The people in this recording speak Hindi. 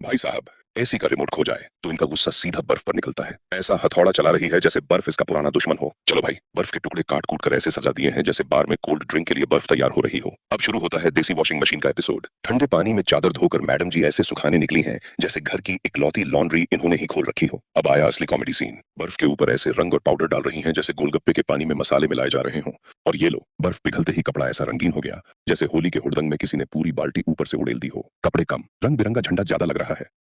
भाई साहब, एसी का रिमोट खो जाए तो इनका गुस्सा सीधा बर्फ पर निकलता है। ऐसा हथौड़ा चला रही है जैसे बर्फ इसका पुराना दुश्मन हो। चलो भाई, बर्फ के टुकड़े काट कूट कर ऐसे सजा दिए हैं जैसे बार में कोल्ड ड्रिंक के लिए बर्फ तैयार हो रही हो। अब शुरू होता है देसी वॉशिंग मशीन का एपिसोड। ठंडे पानी में चादर धोकर मैडम जी ऐसे सुखाने निकली हैं जैसे घर की इकलौती लॉन्ड्री इन्होंने ही खोल रखी हो। अब आया असली कॉमेडी सीन। बर्फ के ऊपर ऐसे रंग और पाउडर डाल रही हैं जैसे गोलगप्पे के पानी में मसाले मिलाए जा रहे हों। और ये लो, बर्फ पिघलते ही कपड़ा ऐसा रंगीन हो गया जैसे होली के हुड़दंग में किसी ने पूरी बाल्टी ऊपर से उड़ेल दी हो। कपड़े कम, रंग बिरंगा झंडा ज्यादा लग रहा है।